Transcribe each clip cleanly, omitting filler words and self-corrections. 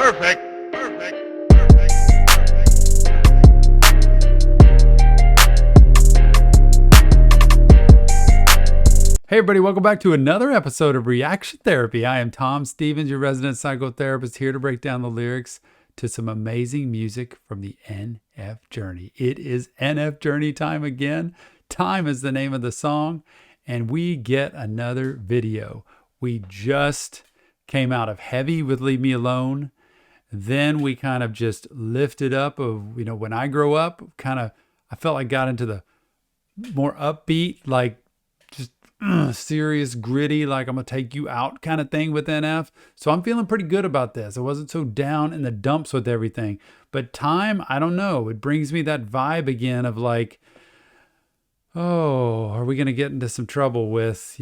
Perfect. Hey everybody, welcome back to another episode of Reaction Therapy. I am Tom Stevens, your resident psychotherapist, here to break down the lyrics to some amazing music from the NF Journey. It is NF Journey time again. Time is the name of the song, and we get another video. We just came out of heavy with Leave Me Alone. Then we kind of just lifted up of, when I grow up, I felt like got into the more upbeat, like serious, gritty, like I'm gonna take you out kind of thing with NF. So I'm feeling pretty good about this. I wasn't so down in the dumps with everything. But Time, I don't know. It brings me that vibe again of like, oh, are we gonna get into some trouble with,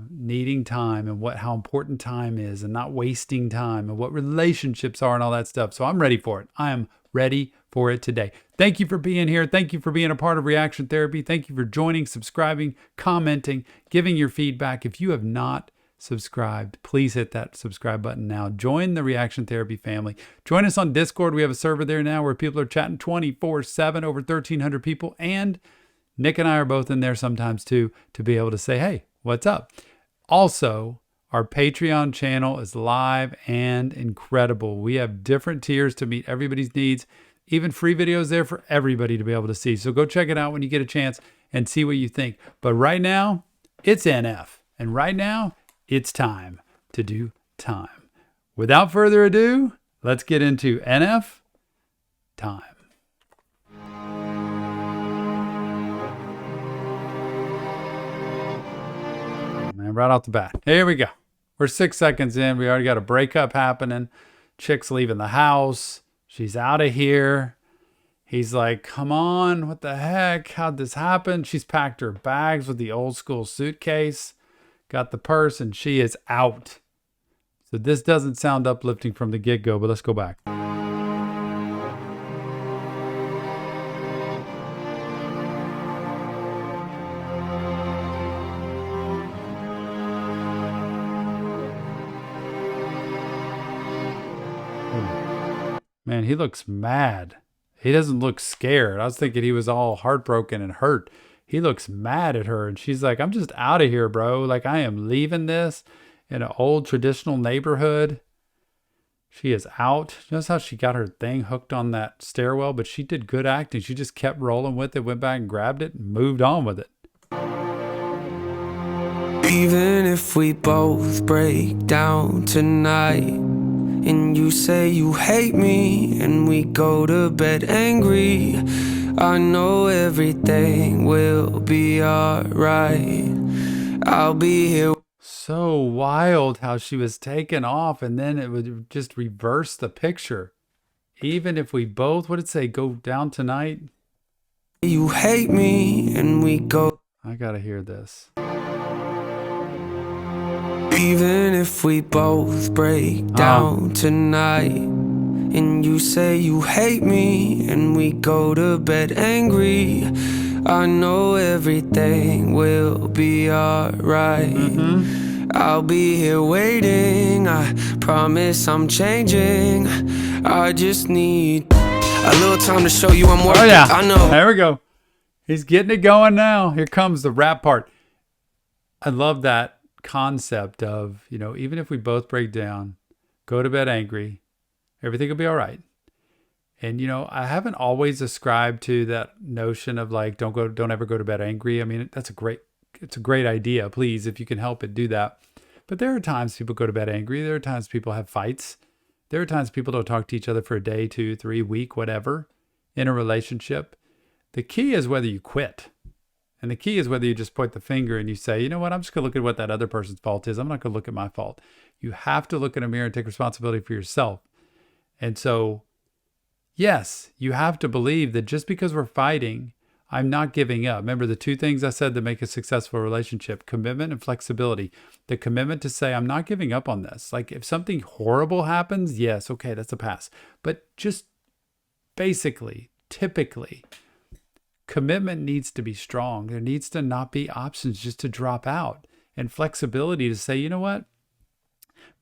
needing time and how important time is and not wasting time and what relationships are and all that stuff. So I'm ready for it. I am ready for it today. Thank you for being here. Thank you for being a part of Reaction Therapy. Thank you for joining, subscribing, commenting, giving your feedback. If you have not subscribed, please hit that subscribe button now. Join the Reaction Therapy family. Join us on Discord. We have a server there now where people are chatting 24/7, over 1,300 people. And Nick and I are both in there sometimes too, to be able to say, hey, what's up? Also, our Patreon channel is live and incredible. We have different tiers to meet everybody's needs, even free videos there for everybody to be able to see. So go check it out when you get a chance and see what you think. But right now, it's NF. And right now, it's time to do time. Without further ado, let's get into NF Time. Man, right off the bat. Here we go. We're 6 seconds in. We already got a breakup happening. Chick's leaving the house. She's out of here. He's like, come on, what the heck? How'd this happen? She's packed her bags with the old school suitcase, got the purse, and she is out. So this doesn't sound uplifting from the get-go, but let's go back. Man, he looks mad. He doesn't look scared. I was thinking he was all heartbroken and hurt. He looks mad at her. And she's like, I'm just out of here, bro. Like, I am leaving this in an old traditional neighborhood. She is out. Notice how she got her thing hooked on that stairwell, but she did good acting. She just kept rolling with it, went back and grabbed it, and moved on with it. Even if we both break down tonight, and you say you hate me, and we go to bed angry, I know everything will be alright. I'll be here. So wild how she was taken off, and then it would just reverse the picture. Even if we both, what did it say, go down tonight? You hate me, and we go. I gotta hear this. Even if we both break down tonight, and you say you hate me, and we go to bed angry, I know everything will be alright. I'll be here waiting, I promise I'm changing. I just need a little time to show you I'm worth it. I know. There we go. He's getting it going now. Here comes the rap part. I love that concept of, even if we both break down, go to bed angry, everything will be all right. And, I haven't always ascribed to that notion of like, don't ever go to bed angry. I mean, it's a great idea. Please, if you can help it, do that. But there are times people go to bed angry. There are times people have fights. There are times people don't talk to each other for a day, 2, 3, week, whatever, in a relationship. The key is whether you quit. And the key is whether you just point the finger and you say, you know what, I'm just going to look at what that other person's fault is. I'm not going to look at my fault. You have to look in a mirror and take responsibility for yourself. And so, yes, you have to believe that just because we're fighting, I'm not giving up. Remember the 2 things I said that make a successful relationship: commitment and flexibility. The commitment to say, I'm not giving up on this. Like if something horrible happens, yes, okay, that's a pass. But just basically, typically, commitment needs to be strong. There needs to not be options just to drop out. And flexibility to say, you know what?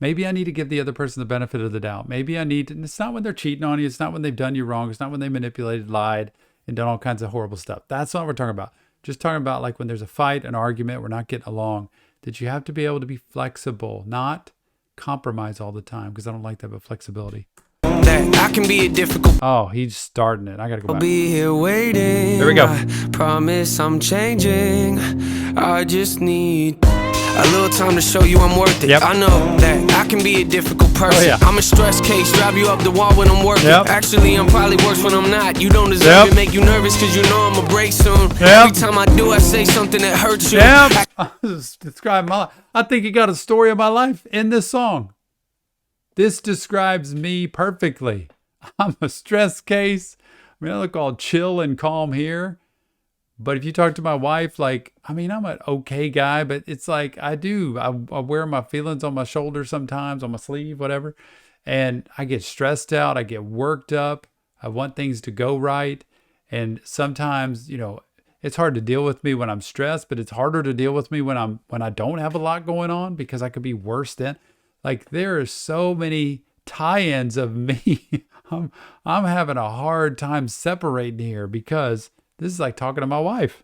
Maybe I need to give the other person the benefit of the doubt. Maybe I need to, and it's not when they're cheating on you. It's not when they've done you wrong. It's not when they manipulated, lied, and done all kinds of horrible stuff. That's not what we're talking about. Just talking about like when there's a fight, an argument, we're not getting along, that you have to be able to be flexible, not compromise all the time, because I don't like that, but flexibility. That I can be a difficult. Oh, he's starting it. I got to go I'll back. be here waiting. There we go. I promise I'm changing. I just need a little time to show you I'm worth it. Yep. I know that I can be a difficult person. Oh, yeah. I'm a stress case, drive you up the wall when I'm working. Yep. Actually, I'm probably worse when I'm not. You don't deserve Yep. it, make you nervous because you know I'm a break soon. Yep. Every time I do, I say something that hurts you. Yep. Describe my life. I think you got a story of my life in this song. This describes me perfectly. I'm a stress case. I mean, I look all chill and calm here. But if you talk to my wife, like, I mean, I'm an okay guy, but it's like I wear my feelings on my shoulder sometimes, on my sleeve, whatever. And I get stressed out. I get worked up. I want things to go right. And sometimes, it's hard to deal with me when I'm stressed, but it's harder to deal with me when I don't have a lot going on, because I could be worse then. Like, there are so many tie-ins of me. I'm having a hard time separating here, because this is like talking to my wife.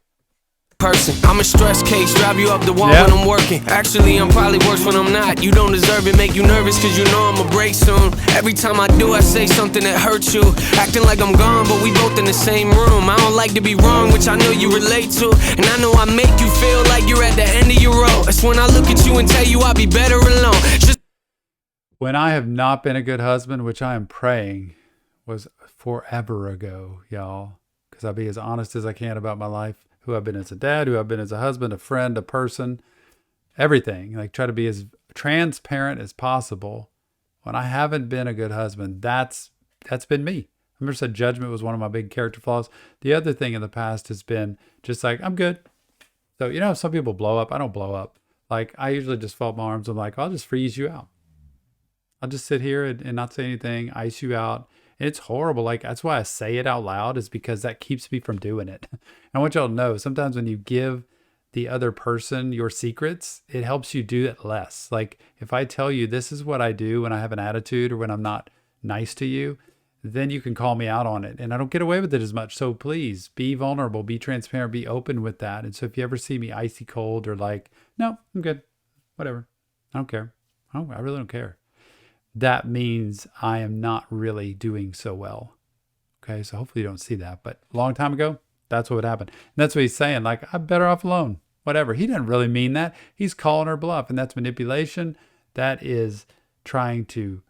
Person, I'm a stress case, drive you up the wall Yep. when I'm working. Actually, I'm probably worse when I'm not. You don't deserve it, make you nervous because you know I'm a break soon. Every time I do, I say something that hurts you. Acting like I'm gone, but we both in the same room. I don't like to be wrong, which I know you relate to. And I know I make you feel like you're at the end of your road. That's when I look at you and tell you I'll be better alone. Just When I have not been a good husband, which I am praying was forever ago, y'all, because I'll be as honest as I can about my life, who I've been as a dad, who I've been as a husband, a friend, a person, everything. Like, try to be as transparent as possible. When I haven't been a good husband, that's been me. I remember said judgment was one of my big character flaws. The other thing in the past has been just like, I'm good. So, some people blow up. I don't blow up. Like, I usually just fold my arms. I'm like, I'll just freeze you out. I'll just sit here and not say anything, ice you out. And it's horrible. Like, that's why I say it out loud, is because that keeps me from doing it. And I want y'all to know, sometimes when you give the other person your secrets, it helps you do it less. Like, if I tell you this is what I do when I have an attitude or when I'm not nice to you, then you can call me out on it. And I don't get away with it as much. So please be vulnerable, be transparent, be open with that. And so if you ever see me icy cold or like, no, I'm good, whatever, I don't care. I really don't care. That means I am not really doing so well. Okay, so hopefully you don't see that. But a long time ago, that's what would happen. And that's what he's saying. Like, I'm better off alone. Whatever. He didn't really mean that. He's calling her bluff. And that's manipulation. That is trying to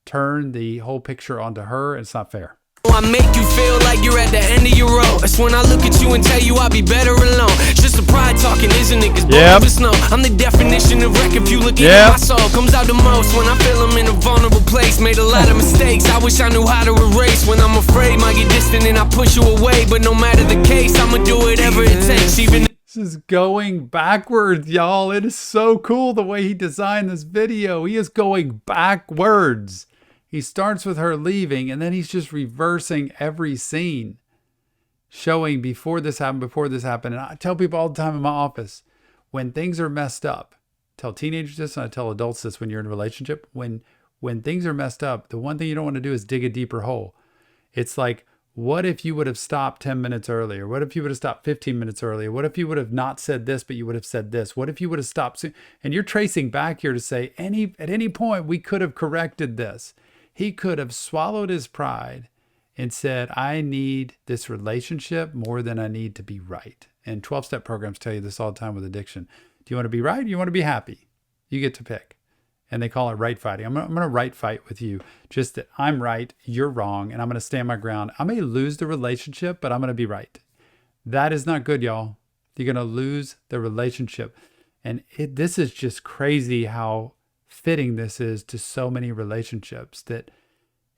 turn the whole picture onto her. It's not fair. I make you feel like you're at the end of your road. That's when I look at you and tell you I'll be better alone. It's just a pride talking, isn't it? Cause both of us know I'm the definition of wreck. If you look into my soul, comes out the most when I feel I'm in a vulnerable place. Made a lot of mistakes, I wish I knew how to erase. When I'm afraid, might get distant and I push you away. But no matter the case, I'ma do whatever it takes. Even this is going backwards, y'all. It is so cool the way he designed this video. He is going backwards. He starts with her leaving, and then he's just reversing every scene, showing before this happened. And I tell people all the time in my office, when things are messed up, tell teenagers this, and I tell adults this when you're in a relationship, when things are messed up, the one thing you don't want to do is dig a deeper hole. It's like, what if you would have stopped 10 minutes earlier? What if you would have stopped 15 minutes earlier? What if you would have not said this, but you would have said this? What if you would have stopped soon? And you're tracing back here to say, at any point, we could have corrected this. He could have swallowed his pride and said, I need this relationship more than I need to be right. And 12-step programs tell you this all the time with addiction. Do you want to be right? Or you want to be happy? You get to pick. And they call it right fighting. I'm going to right fight with you. Just that I'm right, you're wrong, and I'm going to stand my ground. I may lose the relationship, but I'm going to be right. That is not good, y'all. You're going to lose the relationship. And this is just crazy how fitting this is to so many relationships, that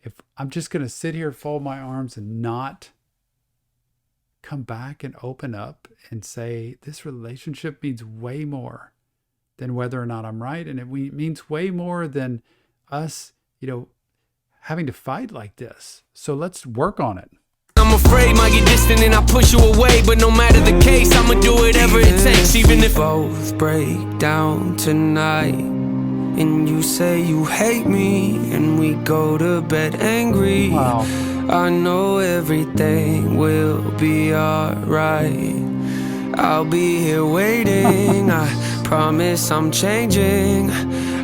if I'm just going to sit here, fold my arms, and not come back and open up and say, this relationship means way more than whether or not I'm right. And it means way more than us, having to fight like this. So let's work on it. I'm afraid might get distant and I push you away. But no matter the case, I'ma do whatever it takes. Even if both break down tonight and you say you hate me, and we go to bed angry. Wow. I know everything will be alright. I'll be here waiting. I promise I'm changing.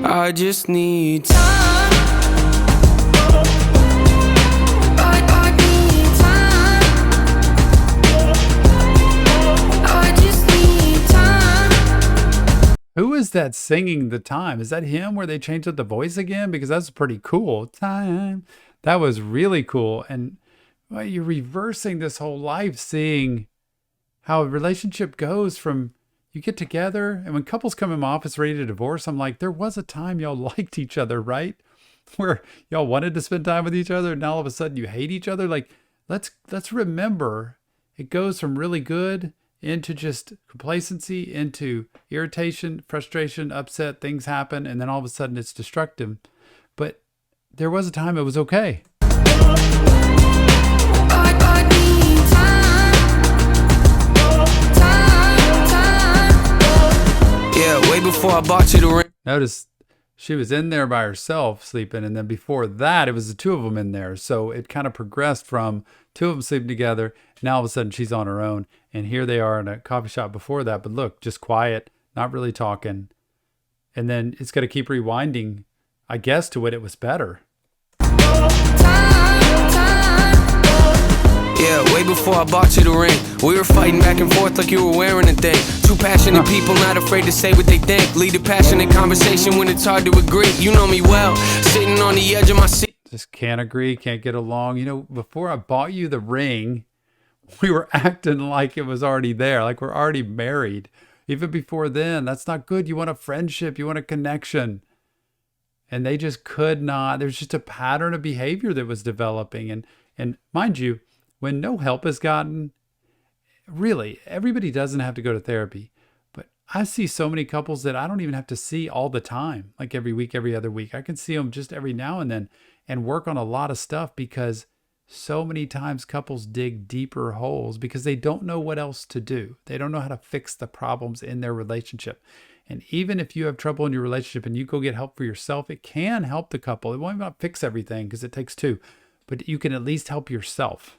I just need time. I need time. I just need time. Who is that singing the time? Is that him where they changed up the voice again? Because that's pretty cool. Time. That was really cool. And well, you're reversing this whole life, seeing how a relationship goes from you get together, and when couples come in my office ready to divorce, I'm like, there was a time y'all liked each other, right? Where y'all wanted to spend time with each other, and now all of a sudden you hate each other. Like, let's remember, it goes from really good into just complacency, into irritation, frustration, upset, things happen, and then all of a sudden it's destructive. But there was a time it was okay. I need time. Yeah, way before I bought you the ring. Notice she was in there by herself sleeping, and then before that, it was the two of them in there. So it kind of progressed from two of them sleeping together. Now all of a sudden she's on her own, and here they are in a coffee shop before that. But look, just quiet, not really talking. And then it's going to keep rewinding, I guess, to when it was better. Yeah, way before I bought you the ring, we were fighting back and forth like you were wearing a thing. Two passionate people not afraid to say what they think. Lead a passionate conversation when it's hard to agree. You know me well, sitting on the edge of my seat. Just can't agree, can't get along. You know, before I bought you the ring, we were acting like it was already there, like we're already married. Even before then, that's not good. You want a friendship, you want a connection. And they just could not. There's just a pattern of behavior that was developing. And mind you, when no help is gotten, really, everybody doesn't have to go to therapy. But I see so many couples that I don't even have to see all the time, like every week, every other week. I can see them just every now and then and work on a lot of stuff, because so many times couples dig deeper holes because they don't know what else to do. They don't know how to fix the problems in their relationship. And even if you have trouble in your relationship and you go get help for yourself, it can help the couple. It won't not fix everything because it takes two, but you can at least help yourself.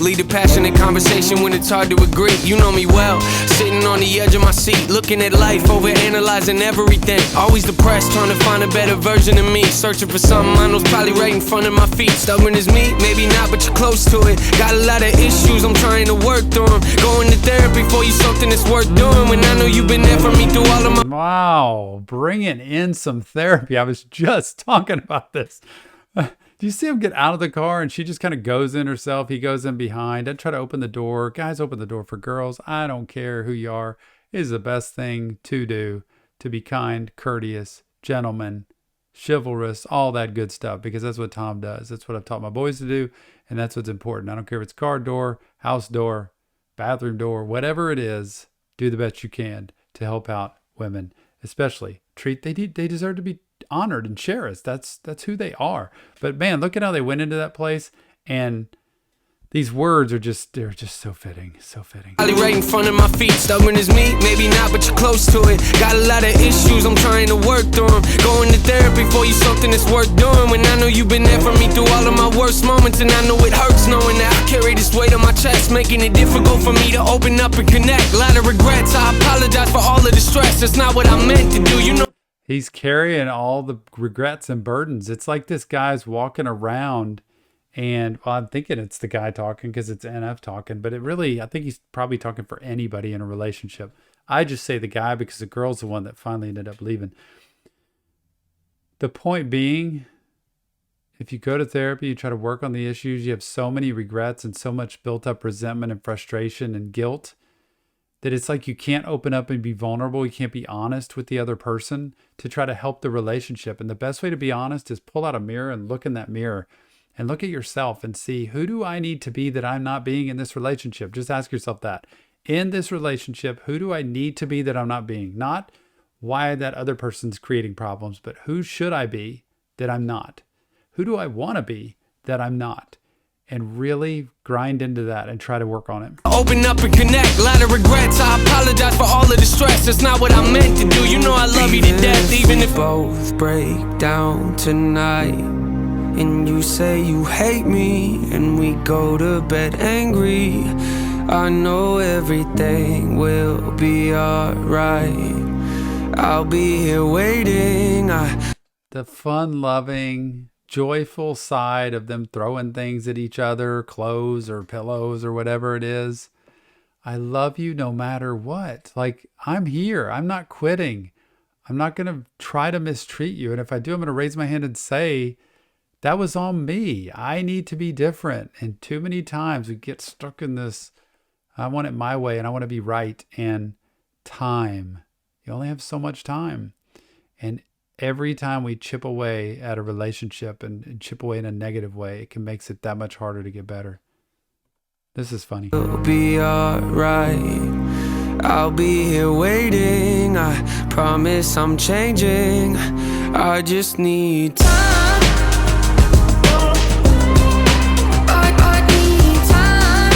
Lead a passionate conversation when it's hard to agree. You know me well, sitting on the edge of my seat, looking at life, over analyzing everything. Always depressed, trying to find a better version of me, searching for something I know's probably right in front of my feet. Stubborn as me, maybe not, but you're close to it. Got a lot of issues, I'm trying to work through them. Going to therapy for you, something that's worth doing, when I know you've been there for me through all of my... Wow, bringing in some therapy. I was just talking about this. Do you see him get out of the car and she just kind of goes in herself? He goes in behind. Doesn't try to open the door. Guys, open the door for girls. I don't care who you are. It is the best thing to do, to be kind, courteous, gentleman, chivalrous, all that good stuff, because that's what Tom does. That's what I've taught my boys to do, and that's what's important. I don't care if it's car door, house door, bathroom door, whatever it is, do the best you can to help out women, especially. They deserve to be honored and cherished. That's who they are. But man, look at how they went into that place, and these words are they're just so fitting, so fitting. Right in front of my feet, stubborn as me, maybe not, but you're close to it. Got a lot of issues, I'm trying to work through them. Going to therapy for you, something that's worth doing, when I know you've been there for me through all of my worst moments, and I know it hurts knowing that I carry this weight on my chest, making it difficult for me to open up and connect. A lot of regrets, I apologize for all of the stress. That's not what I meant to do, you know. He's carrying all the regrets and burdens. It's like this guy's walking around, and well, I'm thinking it's the guy talking because it's NF talking, but I think he's probably talking for anybody in a relationship. I just say the guy because the girl's the one that finally ended up leaving. The point being, if you go to therapy, you try to work on the issues, you have so many regrets and so much built up resentment and frustration and guilt that it's like you can't open up and be vulnerable. You can't be honest with the other person to try to help the relationship. And the best way to be honest is pull out a mirror and look in that mirror and look at yourself and see, who do I need to be that I'm not being in this relationship? Just ask yourself that. In this relationship, who do I need to be that I'm not being? Not why that other person's creating problems, but who should I be that I'm not? Who do I want to be that I'm not? and really grind into that and try to work on it. Open up and connect, lot of regrets. I apologize for all of the stress. It's not what I meant to do. You know I love you to death, even if both break down tonight. And you say you hate me, and we go to bed angry. I know everything will be alright. I'll be here waiting. The fun-loving, joyful side of them throwing things at each other, clothes or pillows or whatever it is. I love you no matter what. Like, I'm here. I'm not quitting. I'm not going to try to mistreat you. And if I do, I'm going to raise my hand and say, that was on me. I need to be different. And too many times we get stuck in this, I want it my way and I want to be right. And time. You only have so much time. And every time we chip away at a relationship and chip away in a negative way, it makes it that much harder to get better. This is funny. It'll be alright. I'll be here waiting. I promise I'm changing. I just need time. I need time.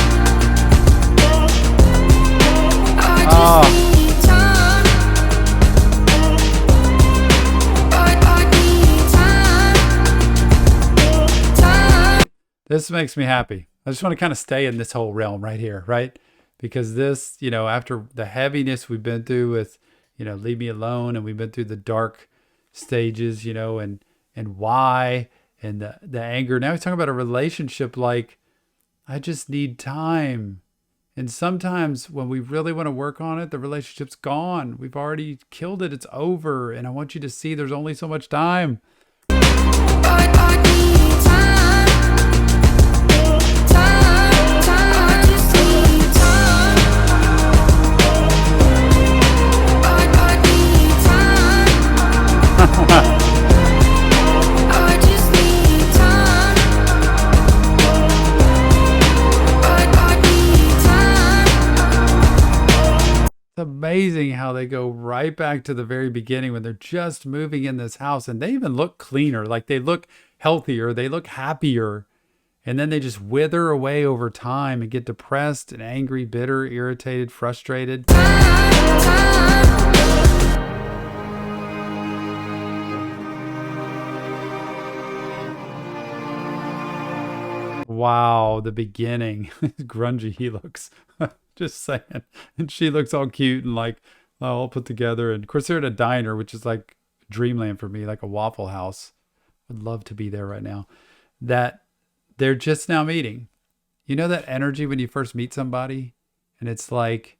I just need time. I need time. This makes me happy. I just want to kind of stay in this whole realm right here, right? Because this, after the heaviness we've been through with, leave me alone, and we've been through the dark stages, and why, and the anger. Now he's talking about a relationship like, I just need time. And sometimes when we really want to work on it, the relationship's gone. We've already killed it. It's over. And I want you to see there's only so much time. I need time. It's amazing how they go right back to the very beginning when they're just moving in this house, and they even look cleaner, like they look healthier, they look happier, and then they just wither away over time and get depressed and angry, bitter, irritated, frustrated. Wow, the beginning. Grungy he looks. Just saying. And she looks all cute and like all put together. And of course they're at a diner, which is like dreamland for me, like a Waffle House. Would love to be there right now. That they're just now meeting. You know that energy when you first meet somebody? And it's like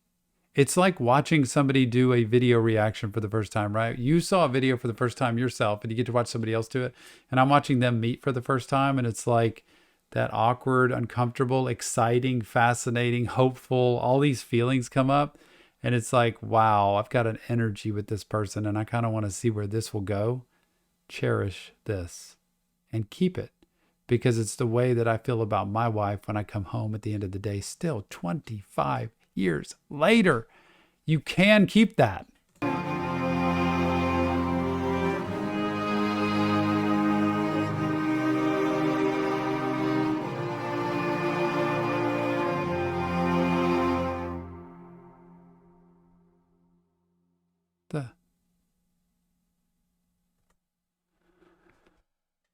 watching somebody do a video reaction for the first time, right? You saw a video for the first time yourself and you get to watch somebody else do it. And I'm watching them meet for the first time, and it's like that awkward, uncomfortable, exciting, fascinating, hopeful, all these feelings come up. And it's like, wow, I've got an energy with this person and I kind of want to see where this will go. Cherish this and keep it, because it's the way that I feel about my wife when I come home at the end of the day, still 25 years later. You can keep that.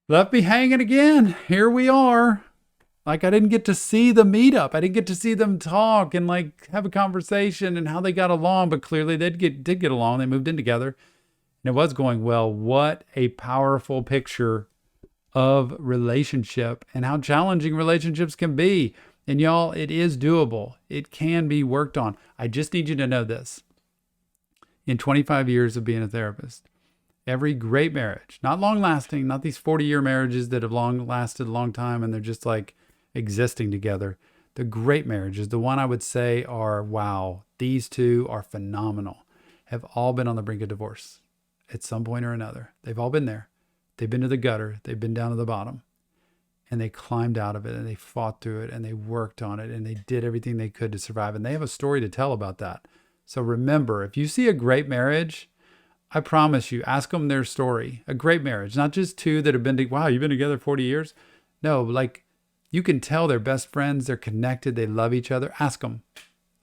Left me hanging again. Here we are. Like, I didn't get to see the meetup. I didn't get to see them talk and like have a conversation and how they got along, but clearly they did get along. They moved in together and it was going well. What a powerful picture of relationship and how challenging relationships can be. And y'all, it is doable. It can be worked on. I just need you to know this. In 25 years of being a therapist, every great marriage, not long lasting, not these 40-year marriages that have long lasted a long time and they're just like existing together. The great marriages, the one I would say are, wow, these two are phenomenal, have all been on the brink of divorce at some point or another. They've all been there. They've been to the gutter. They've been down to the bottom, and they climbed out of it and they fought through it and they worked on it and they did everything they could to survive. And they have a story to tell about that. So remember, if you see a great marriage, I promise you, ask them their story. A great marriage, not just two that have been, wow, you've been together 40 years. No, like You can tell they're best friends, they're connected, they love each other. Ask them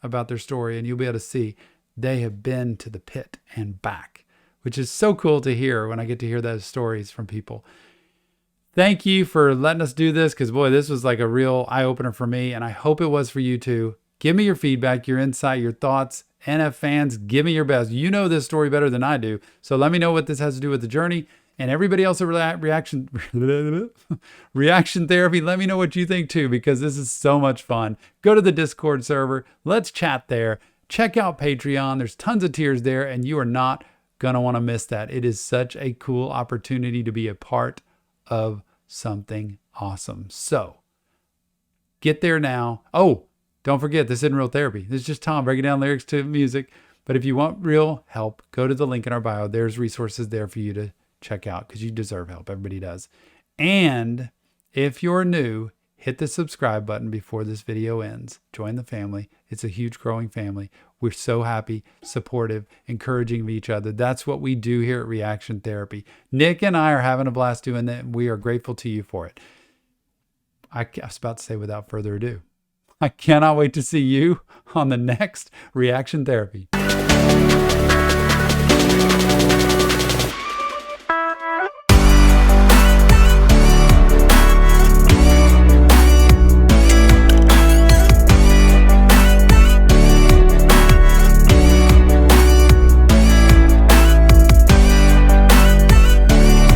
about their story and you'll be able to see they have been to the pit and back, which is so cool to hear when I get to hear those stories from people. Thank you for letting us do this, because boy, this was like a real eye-opener for me, and I hope it was for you too. Give me your feedback, your insight, your thoughts. NF fans, give me your best. You know this story better than I do, so let me know what this has to do with the journey. And everybody else at reaction therapy, let me know what you think too, because this is so much fun. Go to the Discord server. Let's chat there. Check out Patreon. There's tons of tiers there, and you are not going to want to miss that. It is such a cool opportunity to be a part of something awesome. So get there now. Oh, don't forget, this isn't real therapy. This is just Tom breaking down lyrics to music. But if you want real help, go to the link in our bio. There's resources there for you to check out, because you deserve help. Everybody does. And if you're new, hit the subscribe button before this video ends. Join the family. It's a huge growing family. We're so happy, supportive, encouraging of each other. That's what we do here at Reaction Therapy. Nick and I are having a blast doing that, and we are grateful to you for it. I was about to say, without further ado, I cannot wait to see you on the next Reaction Therapy.